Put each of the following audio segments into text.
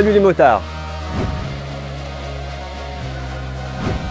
Salut les motards!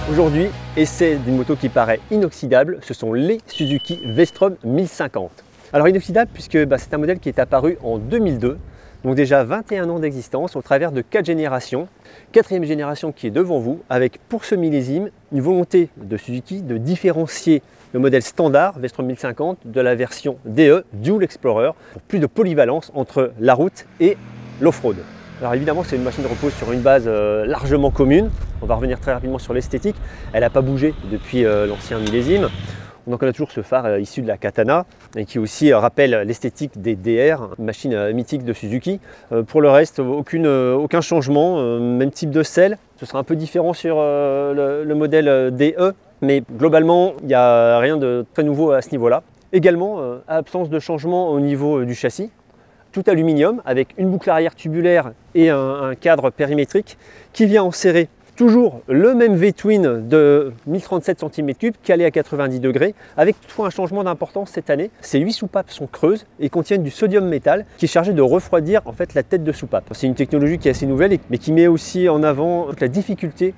Aujourd'hui, essai d'une moto qui paraît inoxydable, ce sont les Suzuki V-Strom 1050. Alors inoxydable puisque c'est un modèle qui est apparu en 2002, donc déjà 21 ans d'existence au travers de 4 générations. 4e génération qui est devant vous, avec pour ce millésime une volonté de Suzuki de différencier le modèle standard V-Strom 1050 de la version DE Dual Explorer pour plus de polyvalence entre la route et l'off-road. Alors évidemment, c'est une machine qui repose sur une base largement commune. On va revenir très rapidement sur l'esthétique. Elle n'a pas bougé depuis l'ancien millésime. Donc on a toujours ce phare issu de la Katana et qui aussi rappelle l'esthétique des DR, machine mythique de Suzuki. Pour le reste, aucun changement, même type de selle. Ce sera un peu différent sur le modèle DE, mais globalement, il n'y a rien de très nouveau à ce niveau-là. Également, absence de changement au niveau du châssis. Tout aluminium avec une boucle arrière tubulaire et un cadre périmétrique qui vient enserrer toujours le même V-twin de 1037 cm3 calé à 90 degrés avec toutefois un changement d'importance cette année. Ces 8 soupapes sont creuses et contiennent du sodium métal qui est chargé de refroidir en fait la tête de soupape. C'est une technologie qui est assez nouvelle mais qui met aussi en avant toute la difficulté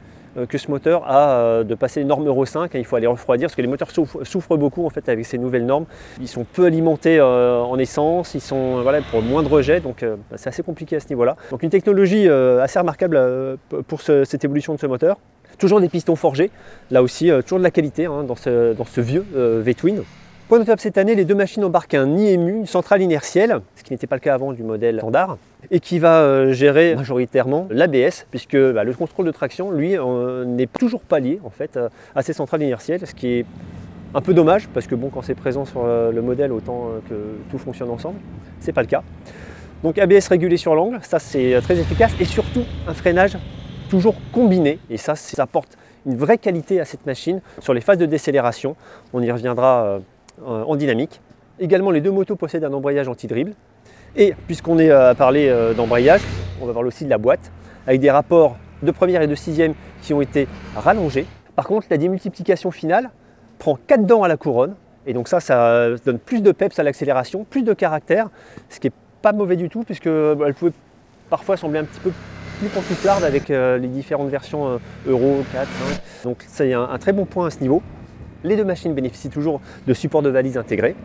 que ce moteur a de passer les normes Euro 5, il faut aller refroidir parce que les moteurs souffrent beaucoup en fait avec ces nouvelles normes. Ils sont peu alimentés en essence, ils sont pour moins de rejet, donc c'est assez compliqué à ce niveau-là. Donc une technologie assez remarquable pour cette évolution de ce moteur. Toujours des pistons forgés, là aussi toujours de la qualité dans ce vieux V-twin. Point notable cette année, les deux machines embarquent un IMU, une centrale inertielle, ce qui n'était pas le cas avant du modèle standard, et qui va gérer majoritairement l'ABS, puisque le contrôle de traction, lui, n'est toujours pas lié en fait à ces centrales inertielles, ce qui est un peu dommage, parce que bon, quand c'est présent sur le modèle, autant que tout fonctionne ensemble, c'est pas le cas. Donc ABS régulé sur l'angle, ça c'est très efficace, et surtout un freinage toujours combiné, et ça apporte une vraie qualité à cette machine sur les phases de décélération. On y reviendra en dynamique. Également, les deux motos possèdent un embrayage anti-dribble. Et puisqu'on est à parler d'embrayage, on va voir aussi de la boîte avec des rapports de première et de sixième qui ont été rallongés. Par contre, la démultiplication finale prend 4 dents à la couronne. Et donc ça donne plus de peps à l'accélération, plus de caractère, ce qui n'est pas mauvais du tout puisqu'elle pouvait parfois sembler un petit peu plus pantouflarde avec les différentes versions Euro 4, 5. Donc c'est un très bon point à ce niveau. Les deux machines bénéficient toujours de supports de valise intégrés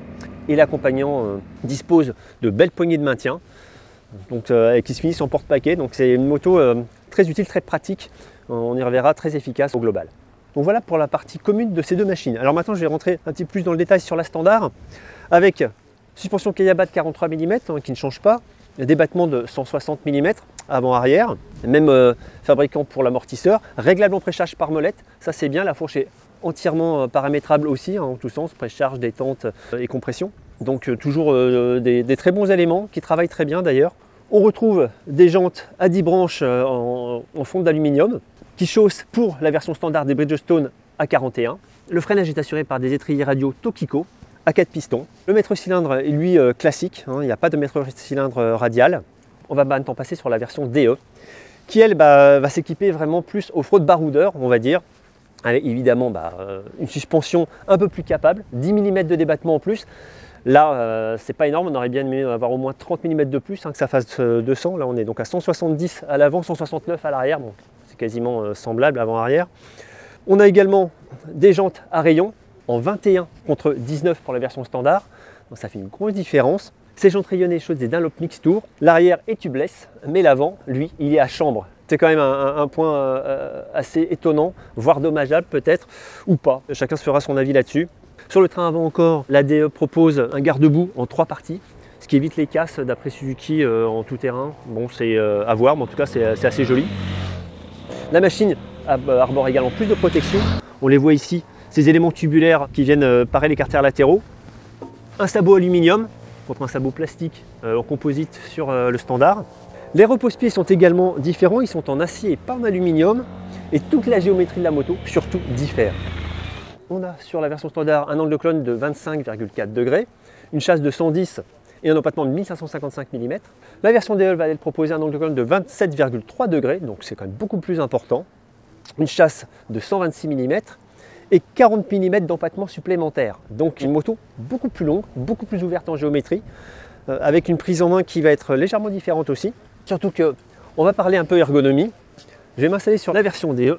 et l'accompagnant dispose de belles poignées de maintien qui se finissent en porte-paquet. Donc c'est une moto très utile, très pratique. On y reverra, très efficace au global. Donc voilà pour la partie commune de ces deux machines. Alors maintenant je vais rentrer un petit peu plus dans le détail sur la standard avec suspension Kayaba de 43 mm qui ne change pas, débattement de 160 mm avant-arrière, même fabricant pour l'amortisseur, réglable en précharge par molette, ça c'est bien, la fourche est entièrement paramétrable aussi en tous sens, précharge, détente et compression. Donc toujours des très bons éléments qui travaillent très bien d'ailleurs. On retrouve des jantes à 10 branches en fonte d'aluminium qui chaussent pour la version standard des Bridgestone à 41. Le freinage est assuré par des étriers radio Tokiko à 4 pistons. Le maître-cylindre est lui classique, il n'y a pas de maître-cylindre radial. On va maintenant passer sur la version DE qui elle va s'équiper vraiment plus off-road baroudeur on va dire. Avec évidemment une suspension un peu plus capable, 10 mm de débattement en plus. Là, c'est pas énorme, on aurait bien aimé avoir au moins 30 mm de plus, que ça fasse 200. Là, on est donc à 170 à l'avant, 169 à l'arrière, donc c'est quasiment semblable avant-arrière. On a également des jantes à rayons en 21 contre 19 pour la version standard, donc ça fait une grosse différence. Ces jantes rayonnées chaudes des Dunlop Mix Tour, l'arrière est tubeless, mais l'avant, lui, il est à chambre. C'est quand même un point assez étonnant, voire dommageable peut-être, ou pas. Chacun se fera son avis là-dessus. Sur le train avant encore, la DE propose un garde-boue en 3 parties, ce qui évite les casses d'après Suzuki en tout terrain. Bon, c'est à voir, mais en tout cas c'est assez joli. La machine arbore également plus de protection. On les voit ici, ces éléments tubulaires qui viennent parer les carters latéraux. Un sabot aluminium contre un sabot plastique en composite sur le standard. Les repose-pieds sont également différents, ils sont en acier et pas en aluminium et toute la géométrie de la moto surtout diffère. On a sur la version standard un angle de clone de 25,4 degrés, une chasse de 110 et un empattement de 1555 mm. La version DE va proposer un angle de clone de 27,3 degrés, donc c'est quand même beaucoup plus important, une chasse de 126 mm et 40 mm d'empattement supplémentaire. Donc une moto beaucoup plus longue, beaucoup plus ouverte en géométrie, avec une prise en main qui va être légèrement différente aussi. Surtout que On va parler un peu ergonomie. Je vais m'installer sur la version DE.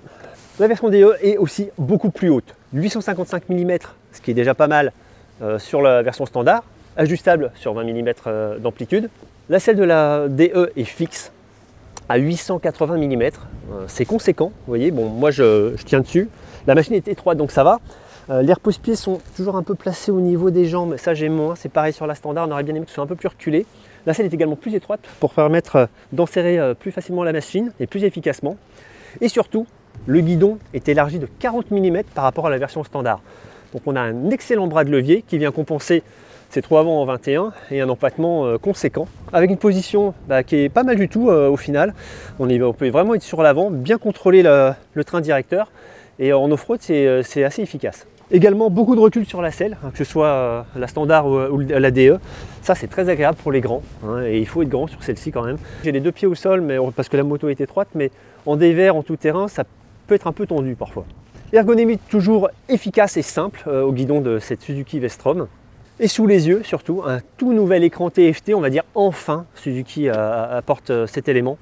La version DE est aussi beaucoup plus haute, 855 mm, ce qui est déjà pas mal sur la version standard, ajustable sur 20 mm d'amplitude. La selle de la DE est fixe à 880 mm, c'est conséquent, vous voyez, bon moi je tiens dessus. La machine est étroite donc ça va. Les repose-pieds sont toujours un peu placés au niveau des jambes, ça j'ai moins, c'est pareil sur la standard, on aurait bien aimé que ce soit un peu plus reculé. La selle est également plus étroite pour permettre d'enserrer plus facilement la machine et plus efficacement. Et surtout, le guidon est élargi de 40 mm par rapport à la version standard. Donc on a un excellent bras de levier qui vient compenser ces trous avant en 21 et un empattement conséquent avec une position qui est pas mal du tout au final. On peut vraiment être sur l'avant, bien contrôler le train directeur et en off-road c'est assez efficace. Également beaucoup de recul sur la selle, que ce soit la standard ou la DE. Ça c'est très agréable pour les grands et il faut être grand sur celle-ci quand même. J'ai les deux pieds au sol mais, parce que la moto est étroite, mais en dévers, en tout terrain, ça peut être un peu tendu parfois. Ergonomie toujours efficace et simple au guidon de cette Suzuki V-Strom. Et sous les yeux surtout, un tout nouvel écran TFT, on va dire enfin, Suzuki apporte cet élément.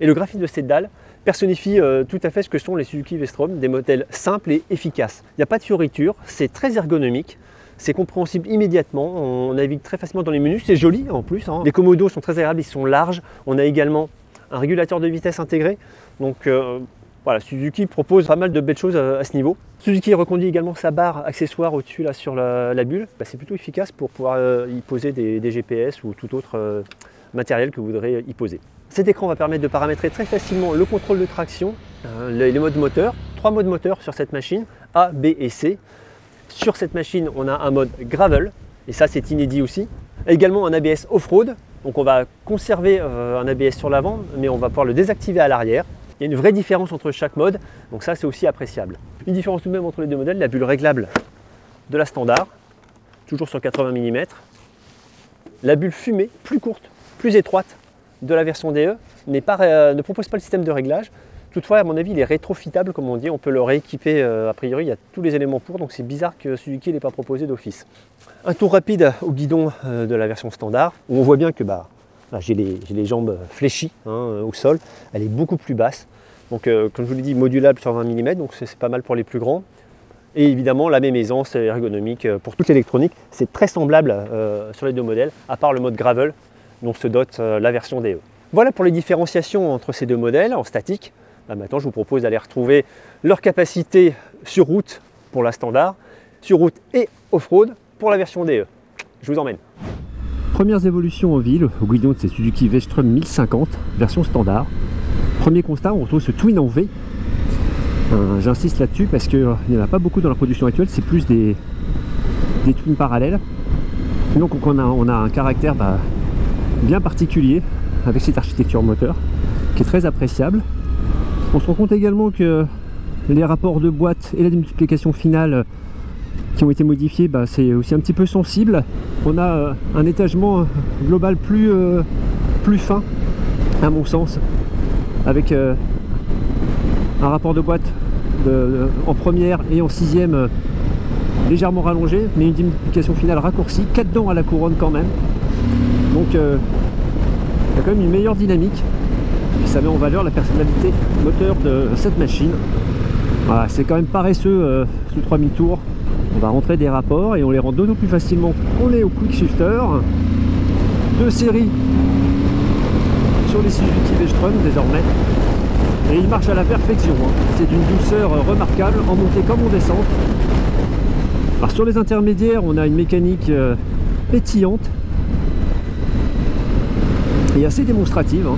Et le graphisme de cette dalle personnifie tout à fait ce que sont les Suzuki V-Strom, des modèles simples et efficaces. Il n'y a pas de fioritures, c'est très ergonomique, c'est compréhensible immédiatement, on navigue très facilement dans les menus, c'est joli en plus. Les commodos sont très agréables, ils sont larges, on a également un régulateur de vitesse intégré, donc voilà, Suzuki propose pas mal de belles choses à ce niveau. Suzuki reconduit également sa barre accessoire au-dessus là sur la bulle. C'est plutôt efficace pour pouvoir y poser des GPS ou tout autre matériel que vous voudrez y poser. Cet écran va permettre de paramétrer très facilement le contrôle de traction, les modes moteurs, 3 modes moteurs sur cette machine, A, B et C. Sur cette machine, on a un mode gravel, et ça c'est inédit aussi. Également un ABS off-road, donc on va conserver un ABS sur l'avant, mais on va pouvoir le désactiver à l'arrière. Il y a une vraie différence entre chaque mode, donc ça c'est aussi appréciable. Une différence tout de même entre les deux modèles, la bulle réglable de la standard, toujours sur 80 mm. La bulle fumée, plus courte, plus étroite de la version DE, ne propose pas le système de réglage. Toutefois, à mon avis, il est rétrofitable, comme on dit, on peut le rééquiper, a priori, il y a tous les éléments pour, donc c'est bizarre que Suzuki ne l'ait pas proposé d'office. Un tour rapide au guidon de la version standard, où on voit bien que j'ai les jambes fléchies au sol, elle est beaucoup plus basse. Donc comme je vous l'ai dit, modulable sur 20 mm, donc c'est pas mal pour les plus grands. Et évidemment la même aisance ergonomique pour toute l'électronique, c'est très semblable sur les deux modèles, à part le mode gravel dont se dote la version DE. Voilà pour les différenciations entre ces deux modèles en statique. Maintenant je vous propose d'aller retrouver leur capacité sur route pour la standard, sur route et off-road pour la version DE. Je vous emmène. Premières évolutions en ville au guidon de cette Suzuki V-Strom 1050 version standard. Premier constat, on retrouve ce twin en V. J'insiste là-dessus parce qu'il n'y en a pas beaucoup dans la production actuelle, c'est plus des twins parallèles. Donc on a un caractère bien particulier avec cette architecture moteur qui est très appréciable. On se rend compte également que les rapports de boîte et la démultiplication finale qui ont été modifiés, c'est aussi un petit peu sensible. On a un étagement global plus fin à mon sens, avec un rapport de boîte en première et en sixième légèrement rallongé, mais une démultiplication finale raccourcie, 4 dents à la couronne quand même. Donc il y a quand même une meilleure dynamique et ça met en valeur la personnalité moteur de cette machine. Voilà, c'est quand même paresseux sous 3000 tours. On va rentrer des rapports et on les rend d'autant plus facilement qu'on est au quick shifter. 2 séries sur les Suzuki V-Strom désormais. Et il marche à la perfection. C'est d'une douceur remarquable en montée comme en descente. Alors sur les intermédiaires, on a une mécanique pétillante et assez démonstrative.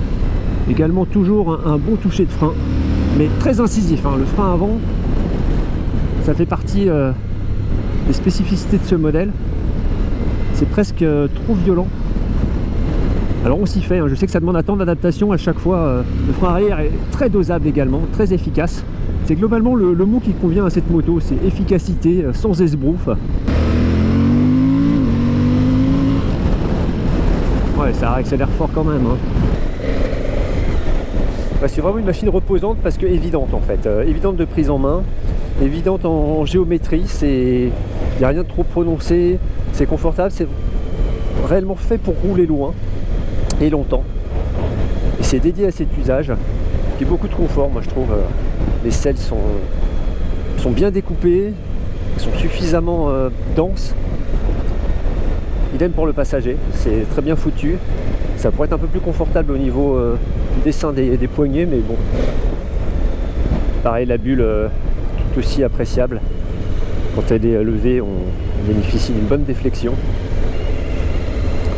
Également toujours un bon toucher de frein, mais très incisif. Le frein avant, ça fait partie des spécificités de ce modèle. C'est presque trop violent. Alors on s'y fait, je sais que ça demande un temps d'adaptation à chaque fois. Le frein arrière est très dosable également, très efficace. C'est globalement le mot qui convient à cette moto, c'est efficacité sans esbrouf. Ouais, ça accélère fort quand même. C'est vraiment une machine reposante parce que évidente en fait, évidente de prise en main, évidente en géométrie, il n'y a rien de trop prononcé, c'est confortable, c'est réellement fait pour rouler loin et longtemps. Et c'est dédié à cet usage, qui est beaucoup de confort, moi je trouve. Les selles sont bien découpées, sont suffisamment denses. Idem pour le passager, c'est très bien foutu. Ça pourrait être un peu plus confortable au niveau du dessin des poignets, mais bon. Pareil, la bulle tout aussi appréciable. Quand elle est levée, on bénéficie d'une bonne déflexion.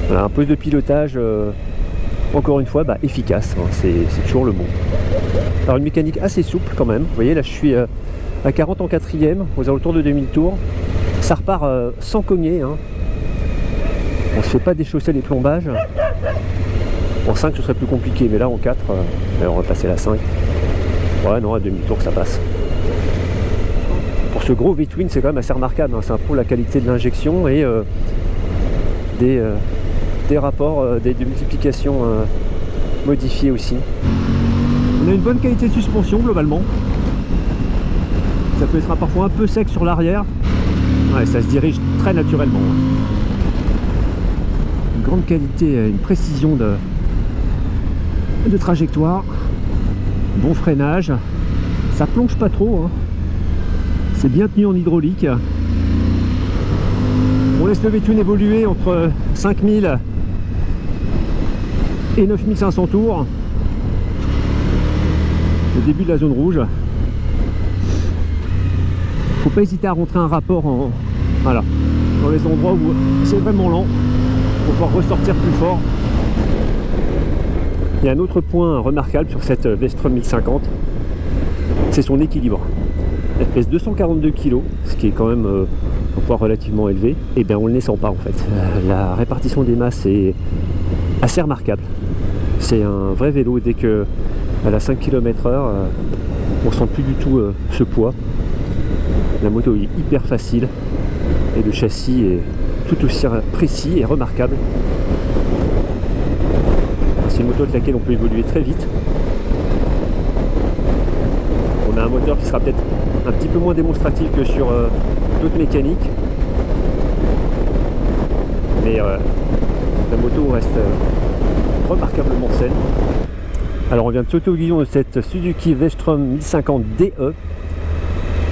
Voilà, un poste de pilotage, encore une fois, efficace, hein, c'est toujours le mot. Alors une mécanique assez souple quand même. Vous voyez, là je suis à 40 en quatrième, aux alentours de 2000 tours. Ça repart sans cogner. Hein. On ne se fait pas déchausser les plombages. En 5 ce serait plus compliqué, mais là en 4, on va passer la 5. Ouais, non, à 2000 tours ça passe. Pour ce gros V-twin, c'est quand même assez remarquable. Hein. Ça prouve la qualité de l'injection et des rapports, des multiplications modifiées aussi. On a une bonne qualité de suspension globalement. Ça peut être parfois un peu sec sur l'arrière. Ouais, ça se dirige très naturellement. Une grande qualité, une précision de trajectoire. Bon freinage. Ça plonge pas trop. Hein. C'est bien tenu en hydraulique. On laisse le V-twin évoluer entre 5000 et 9500 tours. Le début de la zone rouge. Faut pas hésiter à rentrer un rapport voilà, dans les endroits où c'est vraiment lent pour pouvoir ressortir plus fort. Il y a un autre point remarquable sur cette Vestrom 1050, c'est son équilibre. Elle pèse 242 kg, ce qui est quand même un poids relativement élevé. Et bien on ne le sent pas en fait. La répartition des masses est assez remarquable. C'est un vrai vélo. Dès que à la 5 km/h, on sent plus du tout ce poids. La moto est hyper facile et le châssis est tout aussi précis et remarquable. C'est une moto avec laquelle on peut évoluer très vite. On a un moteur qui sera peut-être un petit peu moins démonstratif que sur d'autres mécaniques. Mais la moto reste remarquablement saine. Alors on vient de sauter au guidon de cette Suzuki Vestrom 1050 DE,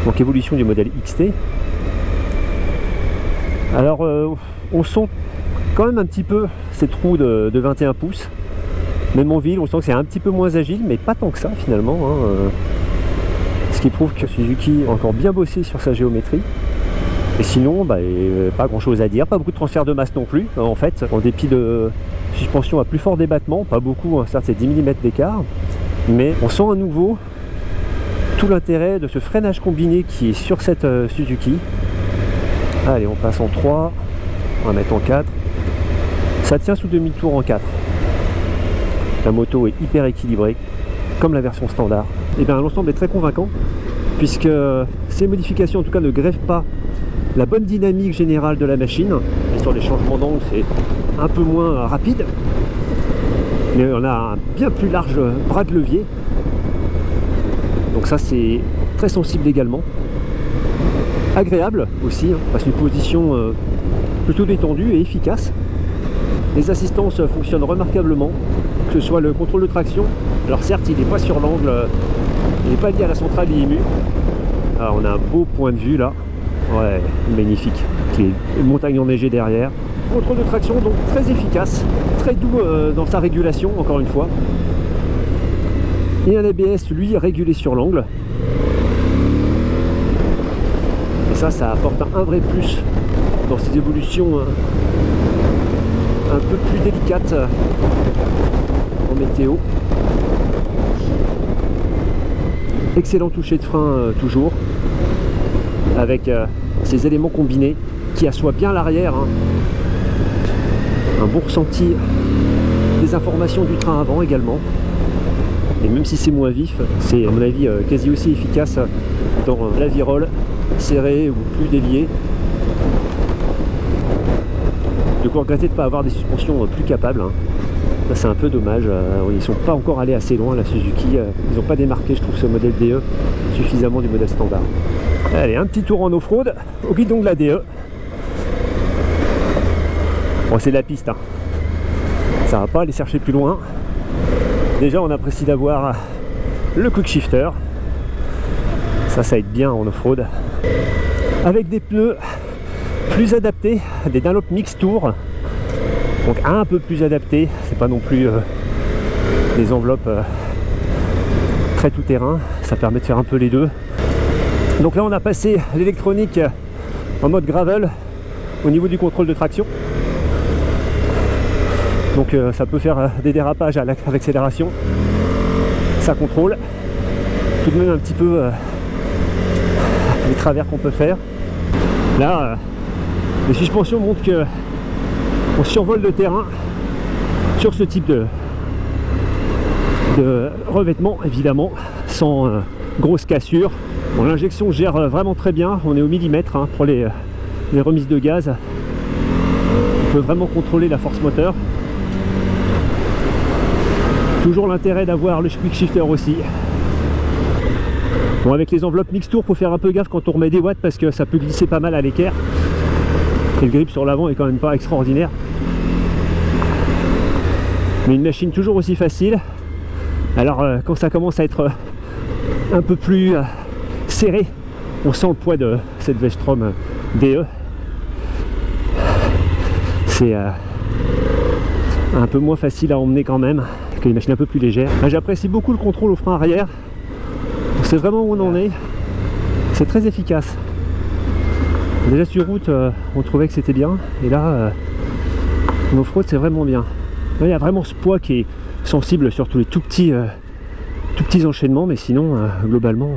donc évolution du modèle XT. Alors on sent quand même un petit peu cette roue de 21 pouces. Même en ville, on sent que c'est un petit peu moins agile, mais pas tant que ça finalement. Hein. Ce qui prouve que Suzuki a encore bien bossé sur sa géométrie. Et sinon, pas grand chose à dire, pas beaucoup de transfert de masse non plus. En fait, en dépit de suspension à plus fort débattement, pas beaucoup, hein, certes c'est 10 mm d'écart, mais on sent à nouveau tout l'intérêt de ce freinage combiné qui est sur cette Suzuki. Allez, on passe en 3, on va mettre en 4. Ça tient sous demi-tour en 4. La moto est hyper équilibrée, comme la version standard. Et bien l'ensemble est très convaincant, puisque ces modifications en tout cas ne grèvent pas la bonne dynamique générale de la machine. Et sur les changements d'angle, c'est un peu moins rapide, mais on a un bien plus large bras de levier. Donc ça c'est très sensible également. Agréable aussi, hein, parce qu'une position plutôt détendue et efficace. Les assistances fonctionnent remarquablement, que ce soit le contrôle de traction. Alors certes, il n'est pas sur l'angle, il n'est pas lié à la centrale IMU. Alors on a un beau point de vue là, ouais, magnifique. Une montagne enneigée derrière. Contrôle de traction donc très efficace, très doux dans sa régulation, encore une fois. Et un ABS, lui, régulé sur l'angle. Et ça apporte un vrai plus dans ces évolutions un peu plus délicates en météo. Excellent toucher de frein toujours, avec ces éléments combinés qui assoient bien l'arrière. Hein. Un bon ressenti des informations du train avant également. Et même si c'est moins vif, c'est à mon avis quasi aussi efficace dans la virole, serrée ou plus déliée. De quoi regretter de ne pas avoir des suspensions plus capables. Hein. Là c'est un peu dommage, ils ne sont pas encore allés assez loin, la Suzuki, ils n'ont pas démarqué je trouve ce modèle DE suffisamment du modèle standard. Allez, un petit tour en off-road au guidon de la DE. Bon, c'est de la piste, hein. Ça va pas aller chercher plus loin. Déjà on apprécie d'avoir le quick shifter, ça aide bien en off-road, avec des pneus plus adaptés, des Dunlop Mix Tour, donc un peu plus adaptés, c'est pas non plus des enveloppes très tout terrain, ça permet de faire un peu les deux. Donc là on a passé l'électronique en mode gravel au niveau du contrôle de traction, donc ça peut faire des dérapages avec l'accélération, ça contrôle tout de même un petit peu les travers qu'on peut faire. Là les suspensions montrent que on survole le terrain sur ce type de revêtement, évidemment sans grosse cassure. Bon, l'injection gère vraiment très bien, on est au millimètre hein, pour les remises de gaz. On peut vraiment contrôler la force moteur. Toujours l'intérêt d'avoir le quick shifter aussi. Bon, avec les enveloppes Mix Tour, il faut faire un peu gaffe quand on remet des watts parce que ça peut glisser pas mal à l'équerre. Et le grip sur l'avant est quand même pas extraordinaire. Mais une machine toujours aussi facile. Alors quand ça commence à être un peu plus serré, on sent le poids de cette Vestrom DE. C'est un peu moins facile à emmener quand même que les machines un peu plus légères. J'apprécie beaucoup le contrôle au frein arrière. On sait vraiment où on en est. C'est très efficace. Déjà sur route, on trouvait que c'était bien. Et là, en off-road, c'est vraiment bien. Là, il y a vraiment ce poids qui est sensible sur tous les tout petits enchaînements, mais sinon, globalement...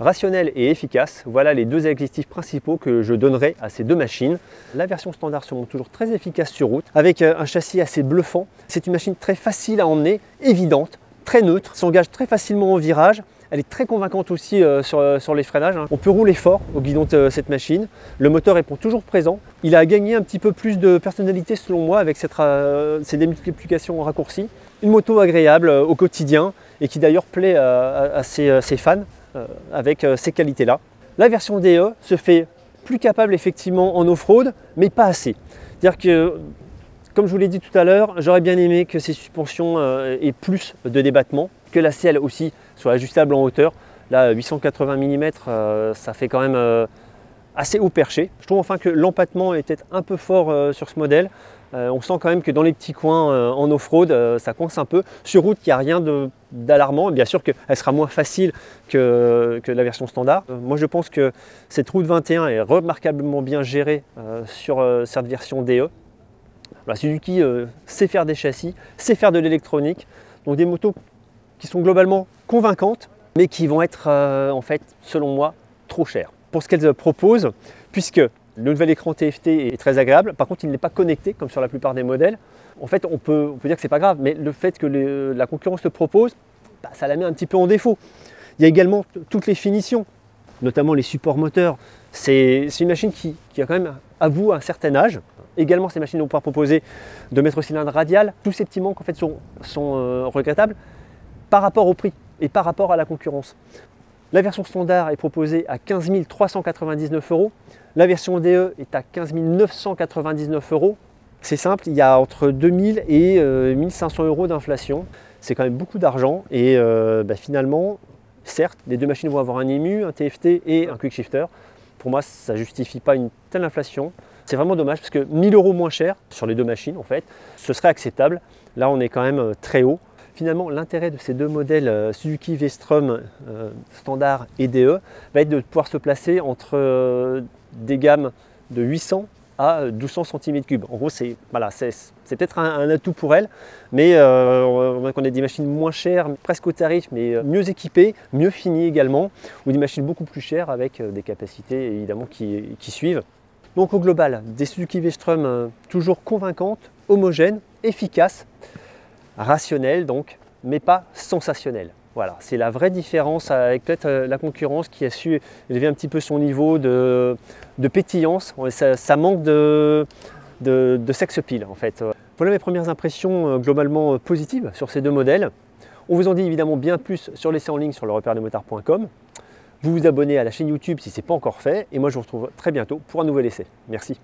Rationnel et efficace, voilà les deux adjectifs principaux que je donnerai à ces deux machines. La version standard se montre toujours très efficace sur route, avec un châssis assez bluffant. C'est une machine très facile à emmener, évidente, très neutre, s'engage très facilement au virage. Elle est très convaincante aussi sur les freinages. On peut rouler fort au guidon de cette machine. Le moteur répond toujours présent. Il a gagné un petit peu plus de personnalité selon moi avec ces démultiplications en raccourci. Une moto agréable au quotidien et qui d'ailleurs plaît à ses fans avec ces qualités-là. La version DE se fait plus capable effectivement en off-road, mais pas assez. C'est-à-dire que, comme je vous l'ai dit tout à l'heure, j'aurais bien aimé que ces suspensions aient plus de débattement, que la selle aussi soit ajustable en hauteur. Là, 880 mm, ça fait quand même assez haut perché. Je trouve enfin que l'empattement est peut-être un peu fort sur ce modèle. On sent quand même que dans les petits coins en off-road, ça coince un peu. Sur route, il n'y a rien d'alarmant. Bien sûr qu'elle sera moins facile que la version standard. Moi, je pense que cette route 21 est remarquablement bien gérée sur cette version DE. Voilà, Suzuki sait faire des châssis, sait faire de l'électronique. Donc des motos qui sont globalement convaincantes, mais qui vont être en fait, selon moi, trop chères pour ce qu'elles proposent, puisque le nouvel écran TFT est très agréable. Par contre, il n'est pas connecté comme sur la plupart des modèles. En fait, on peut dire que c'est pas grave, mais le fait que la concurrence le propose, bah, ça la met un petit peu en défaut. Il y a également toutes les finitions, notamment les supports moteurs. C'est une machine qui a quand même à vous un certain âge. Également, ces machines vont pouvoir proposer de mettre au cylindre radial. Tous ces petits manques en fait, sont regrettables par rapport au prix et par rapport à la concurrence. La version standard est proposée à 15 399 €. La version DE est à 15 999 €. C'est simple, il y a entre 2000 et 1500 € d'inflation. C'est quand même beaucoup d'argent et finalement, certes, les deux machines vont avoir un EMU, un TFT et un quick shifter. Pour moi, ça ne justifie pas une telle inflation. C'est vraiment dommage parce que 1000 € moins cher sur les deux machines, en fait, ce serait acceptable. Là, on est quand même très haut. Finalement, l'intérêt de ces deux modèles Suzuki Vestrom standard et DE va être de pouvoir se placer entre des gammes de 800 à 1200 cm3. En gros, c'est peut-être un atout pour elles, mais on a des machines moins chères, presque au tarif, mais mieux équipées, mieux finies également, ou des machines beaucoup plus chères avec des capacités évidemment qui suivent. Donc au global, des Suzuki Vestrom toujours convaincantes, homogènes, efficaces, rationnelles donc, mais pas sensationnelles. Voilà, c'est la vraie différence avec peut-être la concurrence qui a su élever un petit peu son niveau de pétillance. Ça manque de sex appeal en fait. Voilà mes premières impressions globalement positives sur ces deux modèles. On vous en dit évidemment bien plus sur l'essai en ligne sur lerepaire-des-motards.com. Vous vous abonnez à la chaîne YouTube si ce n'est pas encore fait. Et moi je vous retrouve très bientôt pour un nouvel essai. Merci.